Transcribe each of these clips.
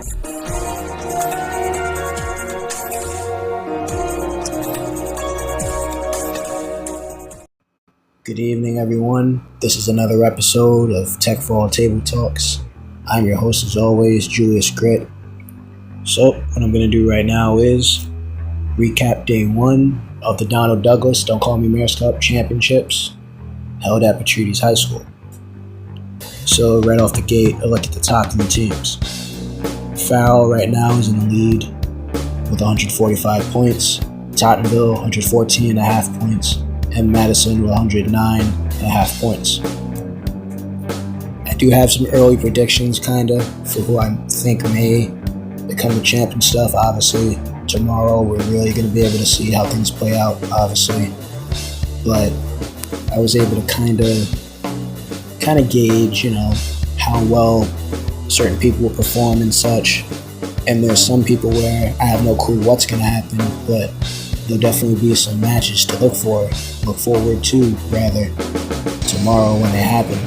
Good evening, everyone. This is another episode of Techfall Tabletalks. I'm your host, as always, Julius Grit. So, what I'm going to do right now is recap day one of the Donald Douglas Don't Call Me Mayor's Cup Championships held at Patrides High School. So, right off the gate, a look at the top three teams. Farrell right now is in the lead with 145 points, Tottenville 114.5 points, and Madison with 109.5 points. I do have some early predictions, kinda, for who I think may become the champ and stuff. Obviously, tomorrow we're really going to be able to see how things play out, obviously. But I was able to kind of gauge, how well certain people will perform and such. And there's some people where I have no clue what's going to happen, but there'll definitely be some matches to look forward to, rather, tomorrow when they happen.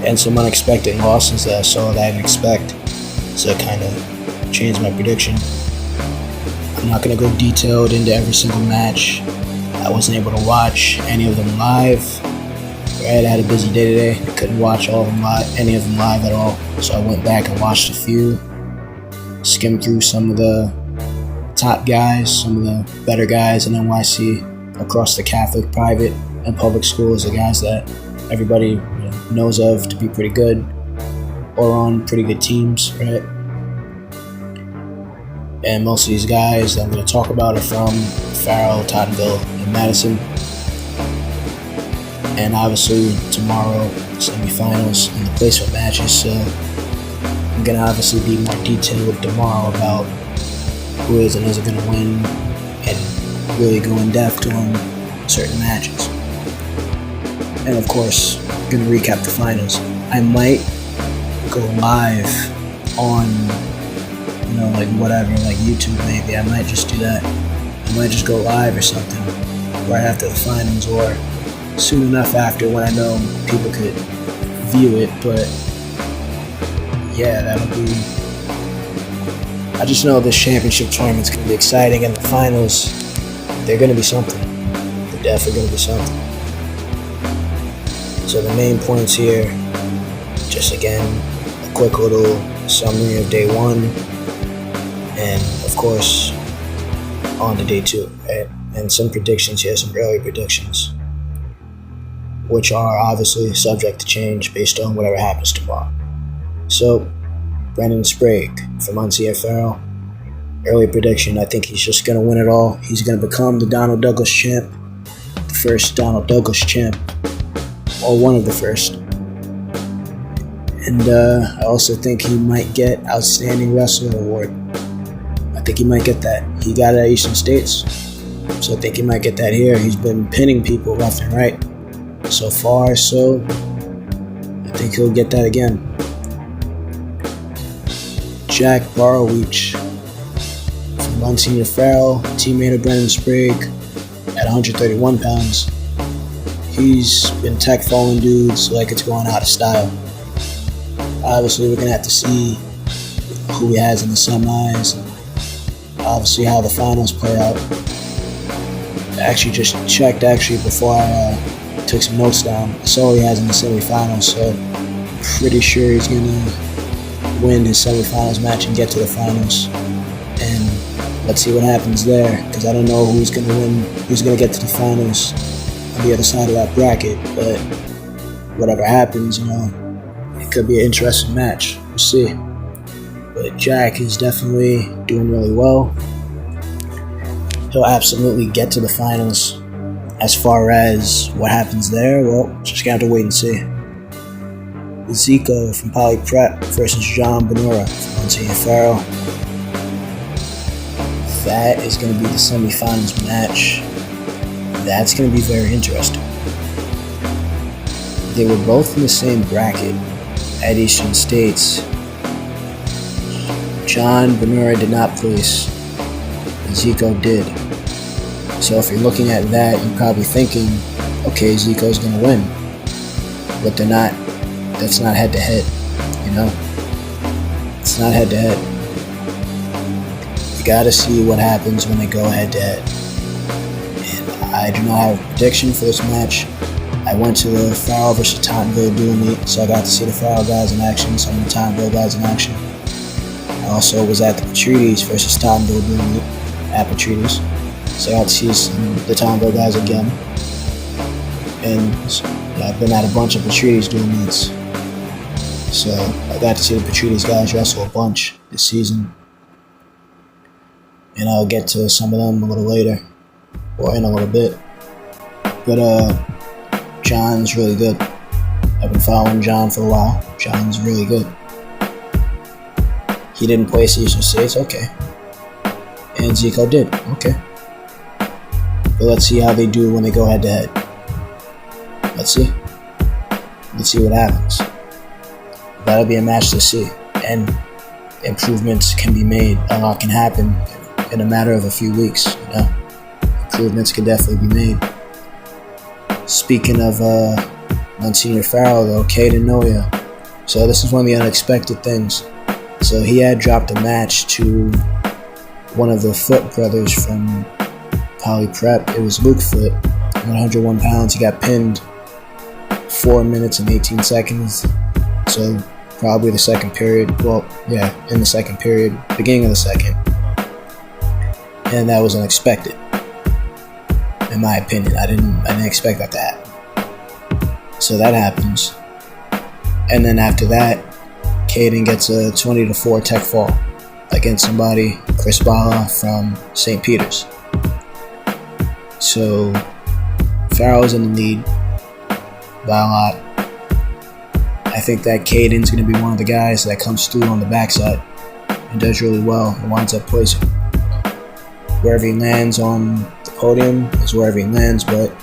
And some unexpected losses that I saw that I didn't expect, so it kind of changed my prediction. I'm not going to go detailed into every single match. I wasn't able to watch any of them live. Right, I had a busy day today. I couldn't watch any of them live at all, so I went back and watched a few, skimmed through some of the top guys, some of the better guys in NYC across the Catholic, private, and public schools, the guys that everybody knows of to be pretty good or on pretty good teams, right? And most of these guys that I'm going to talk about are from Farrell, Tottenville, and Madison. And obviously tomorrow, semifinals and the placement matches, so I'm going to obviously be more detailed tomorrow about who is and isn't going to win, and really go in depth on certain matches. And of course, I'm going to recap the finals. I might go live on, like YouTube maybe. I might just do that. I might just go live or something right after the finals, or soon enough after when I know people could view it. But yeah, that'll be... I just know this championship tournament's going to be exciting, and the finals, they're going to be something. They're definitely going to be something. So the main points here, just again, a quick little summary of day one, and of course, on to day two, right? And some predictions here, some early predictions, which are obviously subject to change based on whatever happens tomorrow. So, Brendan Sprague from Muncie Farrell. Early prediction, I think he's just going to win it all. He's going to become the Donald Douglas champ, the first Donald Douglas champ, or one of the first. And I also think he might get Outstanding Wrestler Award. I think he might get that. He got it at Eastern States, so I think he might get that here. He's been pinning people left and right so far, so I think he'll get that again. Jack Barrowich from Muncie Farrell, teammate of Brendan Sprague at 131 pounds. He's been tech-falling dudes like it's going out of style. Obviously, we're going to have to see who he has in the semis, and obviously how the finals play out. I actually just checked before I took some notes down. I saw he has in the semifinals, so I'm pretty sure he's going to win his semifinals match and get to the finals. And let's see what happens there, because I don't know who's going to win, who's going to get to the finals on the other side of that bracket. But whatever happens, it could be an interesting match. We'll see. But Jack is definitely doing really well. He'll absolutely get to the finals. As far as what happens there, well, just gonna have to wait and see. Zico from Poly Prep versus John Benora from Muncie Farrell. That is going to be the semifinals match. That's going to be very interesting. They were both in the same bracket at Eastern States. John Benora did not place, Zico did. So if you're looking at that, you're probably thinking, okay, Zico's going to win. But they're not. That's not head-to-head, It's not head-to-head. got to see what happens when they go head to head. And I do not have a prediction for this match. I went to the Farrell versus Tottenville dual meet, so I got to see the Farrell guys in action, some of the Tottenville guys in action. I also was at the Patrides versus Tottenville dual meet at Patrides, so I got to see the Tottenville guys again. And I've been at a bunch of Patrides dual meets, so I got to see the Patrides guys wrestle a bunch this season. And I'll get to some of them a little later, or in a little bit. But John's really good. I've been following John for a while. John's really good. He didn't place Eastern States, okay. And Zico did, okay. But let's see how they do when they go head to head. Let's see. Let's see what happens. That'll be a match to see. And improvements can be made. A lot can happen in a matter of a few weeks, you know. Improvements can definitely be made. Speaking of Monsignor Farrell, though, Caden Noya. So this is one of the unexpected things. So he had dropped a match to one of the Foot brothers from Poly Prep. It was Luke Foot, 101 pounds. He got pinned 4 minutes and 18 seconds. So probably the second period. Well, yeah, in the second period, beginning of the second. And that was unexpected. In my opinion, I didn't expect that to happen. So that happens. And then after that, Caden gets a 20-4 tech fall against somebody, Chris Bala from St. Peter's. So Farrell's in the lead by a lot. I think that Caden's going to be one of the guys that comes through on the backside and does really well and winds up placing. Wherever he lands on the podium is wherever he lands, but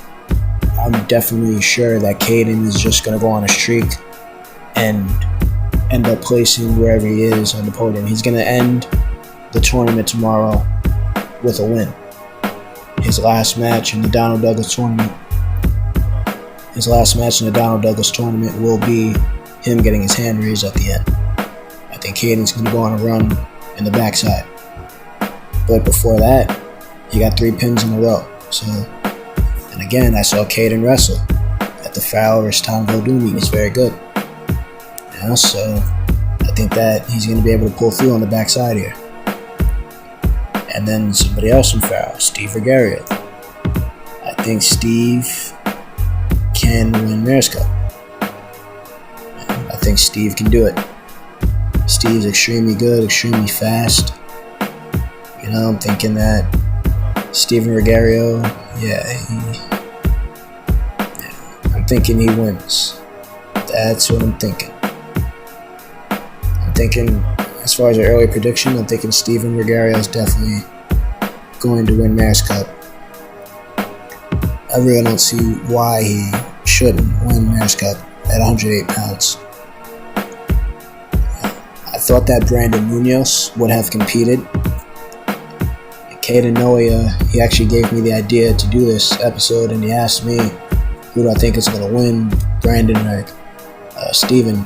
I'm definitely sure that Caden is just going to go on a streak and end up placing wherever he is on the podium. He's going to end the tournament tomorrow with a win. His last match in the Donald Douglas tournament will be him getting his hand raised at the end. I think Caden's going to go on a run in the backside. But before that, he got 3 pins in a row. So, and again, I saw Caden wrestle at the Farrell vs. Tottenville dual meet. He's very good. You know, so I think that he's going to be able to pull through on the backside here. And then somebody else from Farrell, Steve Regario. I think Steve can win Mayor's Cup. I think Steve can do it. Steve's extremely good, extremely fast. You know, I'm thinking that Steven Regario, I'm thinking he wins. That's what I'm thinking. I'm thinking, as far as an early prediction, I'm thinking Steven Regario is definitely going to win Mayor's Cup. I really don't see why he shouldn't win Mayor's Cup at 108 pounds. I thought that Brandon Munoz would have competed. Caden Noya, he actually gave me the idea to do this episode, and he asked me, who do I think is going to win, Brandon or Steven?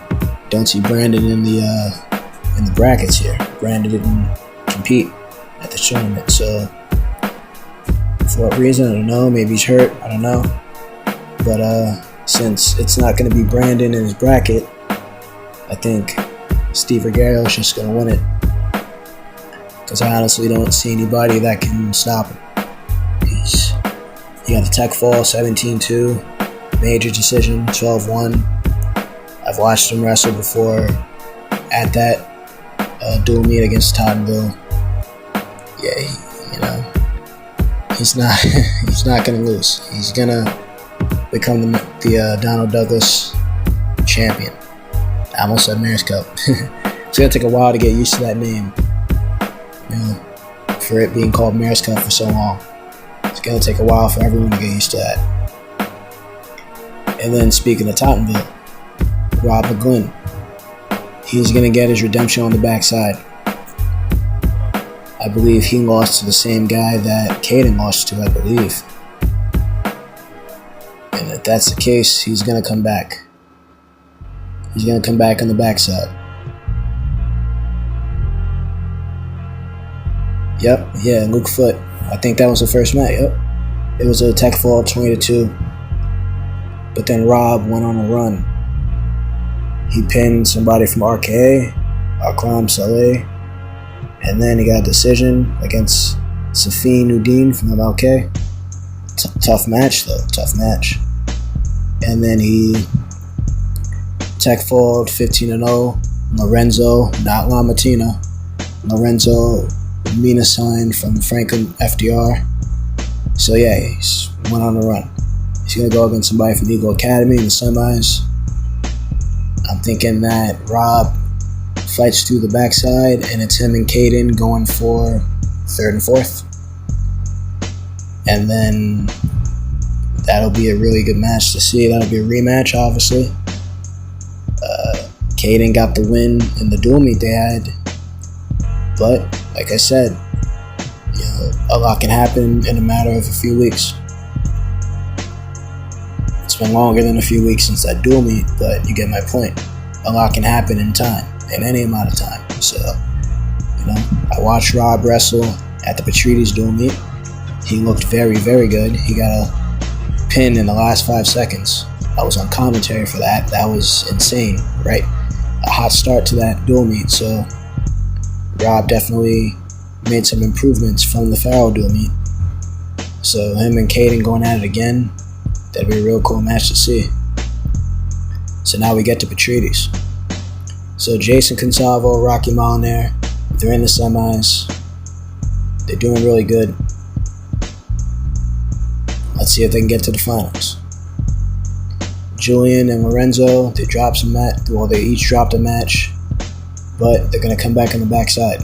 Don't see Brandon in the brackets here. Brandon didn't compete at the tournament, so for what reason, I don't know. Maybe he's hurt, I don't know. But since it's not going to be Brandon in his bracket, I think Steve Regario is just going to win it. Because I honestly don't see anybody that can stop him. He got the Techfall 17-2, major decision 12-1. I've watched him wrestle before at that dual meet against Tottenville. Yeah, he's not gonna lose. He's gonna become the Donald Douglas champion. I almost said Mayor's Cup. It's gonna take a while to get used to that name. For it being called Mayor's Cup for so long. It's going to take a while for everyone to get used to that. And then speaking of Tottenville, Rob McGlynn. He's going to get his redemption on the backside. I believe he lost to the same guy that Caden lost to, I believe. And if that's the case, he's going to come back. He's going to come back on the backside. Yep, yeah, Luke Foot. I think that was the first match. Yep, it was a Techfall 20-2. But then Rob went on a run. He pinned somebody from RKA, Akram Saleh, and then he got a decision against Safin Uddin from MLK. Tough match though, tough match. And then he Techfalled 15-0. Lorenzo, not La Matina. Lorenzo Minasign from Franklin FDR. So yeah, he's went on a run. He's gonna go against somebody from Eagle Academy in the semis. I'm thinking that Rob fights through the backside, and it's him and Caden going for third and fourth. And then that'll be a really good match to see. That'll be a rematch, obviously. Caden got the win in the dual meet they had. But, like I said, a lot can happen in a matter of a few weeks. It's been longer than a few weeks since that dual meet, but you get my point. A lot can happen in time, in any amount of time. So, I watched Rob wrestle at the Patrides dual meet. He looked very, very good. He got a pin in the last 5 seconds. I was on commentary for that. That was insane, right? A hot start to that dual meet. So Rob definitely made some improvements from the Pharaoh dual meet. So him and Caden going at it again, that'd be a real cool match to see. So now we get to Patrides. So Jason Consalvo, Rocky Molinaire, they're in the semis. They're doing really good. Let's see if they can get to the finals. Julian and Lorenzo, they dropped some match. Well, they each dropped a match, but they're gonna come back on the backside.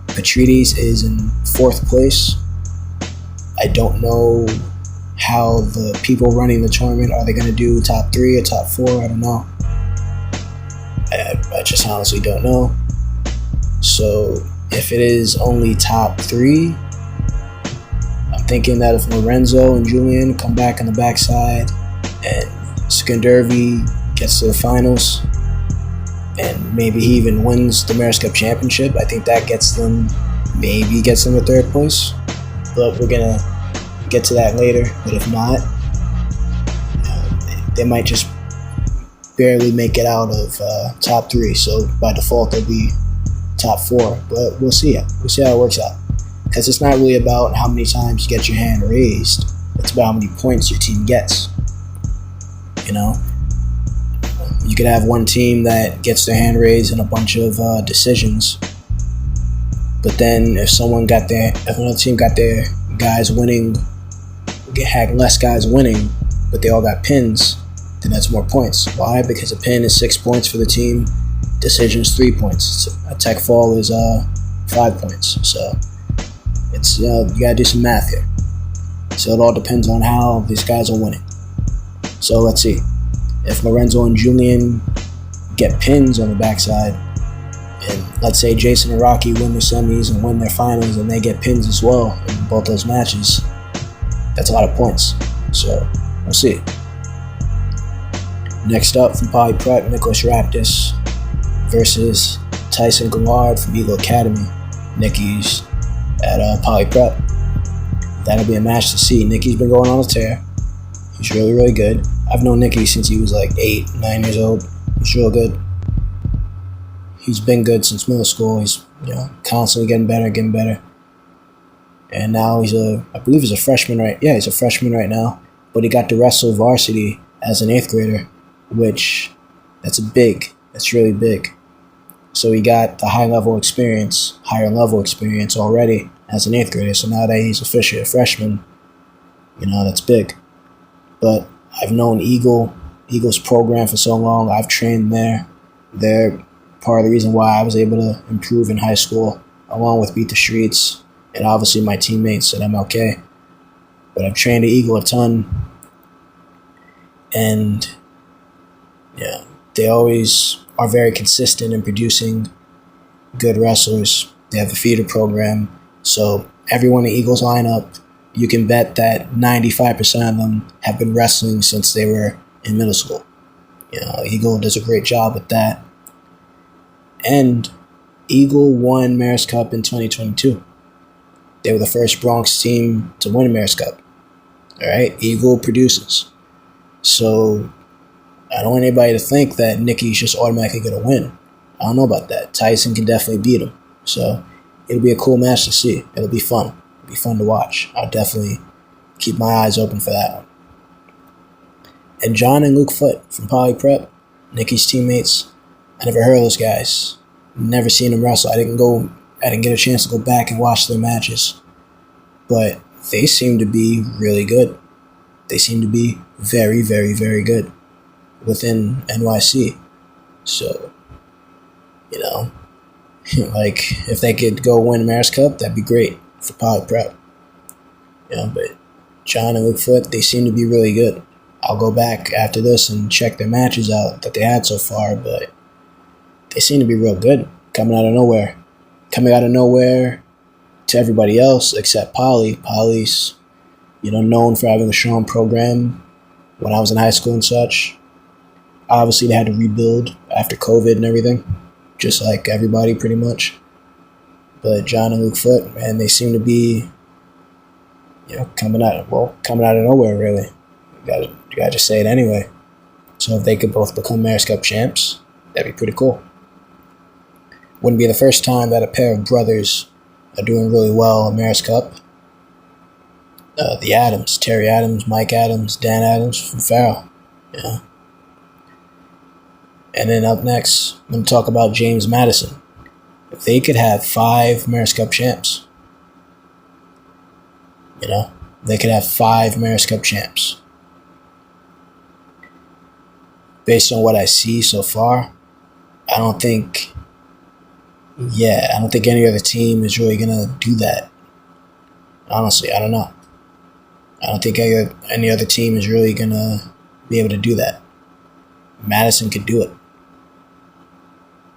Patrides is in 4th place. I don't know how the people running the tournament, are they gonna do top 3 or top 4? I don't know. I just honestly don't know. So if it is only top 3, I'm thinking that if Lorenzo and Julian come back on the backside and Skandervi gets to the finals and maybe he even wins the Maris Cup Championship, I think that gets them to 3rd place. But we're gonna get to that later. But if not, they might just barely make it out of top 3. So by default they'll be top 4. But we'll see it. We'll see how it works out. Because it's not really about how many times you get your hand raised. It's about how many points your team gets. You could have one team that gets their hand raised in a bunch of decisions. But then if another team got their guys winning, had less guys winning, but they all got pins, then that's more points. Why? Because a pin is 6 points for the team. Decision is 3 points. A tech fall is 5 points. So it's you gotta do some math here. So it all depends on how these guys are winning. So let's see. If Lorenzo and Julian get pins on the backside, and let's say Jason and Rocky win their semis and win their finals and they get pins as well in both those matches, that's a lot of points. So we'll see. Next up from Poly Prep, Nicholas Raptis versus Tyson Gallard from Eagle Academy. Nicky's at Poly Prep. That'll be a match to see. Nicky's been going on a tear. He's really, really good. I've known Nicky since he was like 8, 9 years old. He's real good. He's been good since middle school. He's constantly getting better. And now I believe he's a freshman right. Yeah, he's a freshman right now. But he got to wrestle varsity as an 8th grader, which that's really big. So he got the higher level experience already as an 8th grader. So now that he's officially a freshman, that's big. But I've known Eagle's program for so long. I've trained there. They're part of the reason why I was able to improve in high school, along with Beat the Streets and obviously my teammates at MLK. But I've trained at Eagle a ton. And they always are very consistent in producing good wrestlers. They have a feeder program. So everyone in Eagle's lineup, you can bet that 95% of them have been wrestling since they were in middle school. Eagle does a great job with that. And Eagle won Maris Cup in 2022. They were the first Bronx team to win Mayor's Cup. All right, Eagle produces. So I don't want anybody to think that Nicky's just automatically going to win. I don't know about that. Tyson can definitely beat him. So it'll be a cool match to see. It'll be fun. It'll be fun to watch. I'll definitely keep my eyes open for that one. And John and Luke Foote from Poly Prep, Nicky's teammates. I never heard of those guys. Never seen them wrestle. I didn't get a chance to go back and watch their matches. But they seem to be really good. They seem to be very, very, very good within NYC. So, like, if they could go win Mayor's Cup, that'd be great for Poly Prep. But John and Luke Foote, they seem to be really good. I'll go back after this and check their matches out that they had so far, but they seem to be real good, coming out of nowhere. Coming out of nowhere to everybody else except Poly. Poly's, known for having a strong program when I was in high school and such. Obviously, they had to rebuild after COVID and everything, just like everybody pretty much. But John and Luke Foote, man, they seem to be, coming out of nowhere, really. You gotta just say it anyway. So if they could both become Mayor's Cup champs, that'd be pretty cool. Wouldn't be the first time that a pair of brothers are doing really well in Mayor's Cup. The Adams, Terry Adams, Mike Adams, Dan Adams from Farrell. And then up next, I'm going to talk about James Madison. If they could have 5 Mayor's Cup champs, they could have 5 Mayor's Cup champs. Based on what I see so far, I don't think any other team is really going to do that. Honestly, I don't know. I don't think any other team is really going to be able to do that. Madison could do it.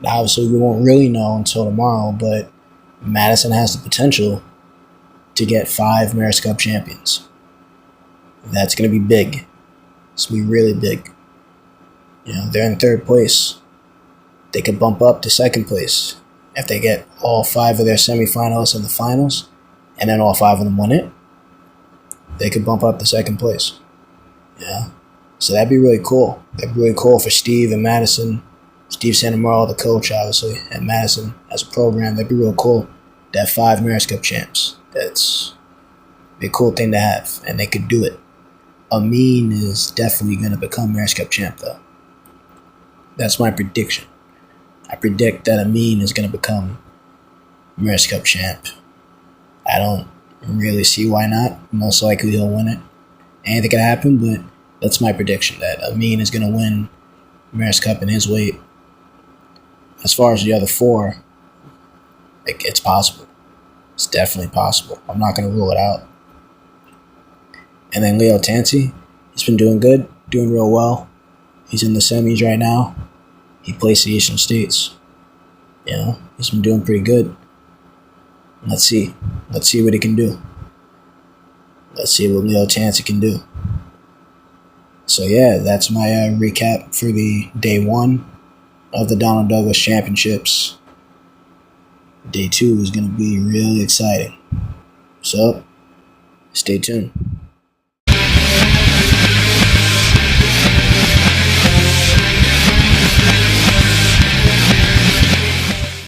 Obviously, we won't really know until tomorrow, but Madison has the potential to get 5 Mayor's Cup champions. That's going to be big. It's going to be really big. They're in 3rd place. They could bump up to 2nd place if they get all 5 of their semifinalists in the finals, and then all 5 of them win it. They could bump up to 2nd place. So that'd be really cool. That'd be really cool for Steve and Madison. Steve Santamaro, the coach, obviously, and Madison as a program. That'd be real cool to have 5 Mayor's Cup champs. That's be a cool thing to have, and they could do it. Amin is definitely going to become Mayor's Cup champ, though. That's my prediction. I predict that Amin is going to become Mayor's Cup champ. I don't really see why not. Most likely he'll win it. Anything can happen, but that's my prediction, that Amin is going to win Mayor's Cup in his weight. As far as the other 4, it's possible. It's definitely possible. I'm not going to rule it out. And then Leo Tanti, he's been doing good, doing real well. He's in the semis right now. He plays the Eastern States. He's been doing pretty good. Let's see. Let's see what he can do. Let's see what Leo Tanti can do. So yeah, that's my recap for the day 1 of the Donald Douglas Championships. Day 2 is going to be really exciting. So, stay tuned.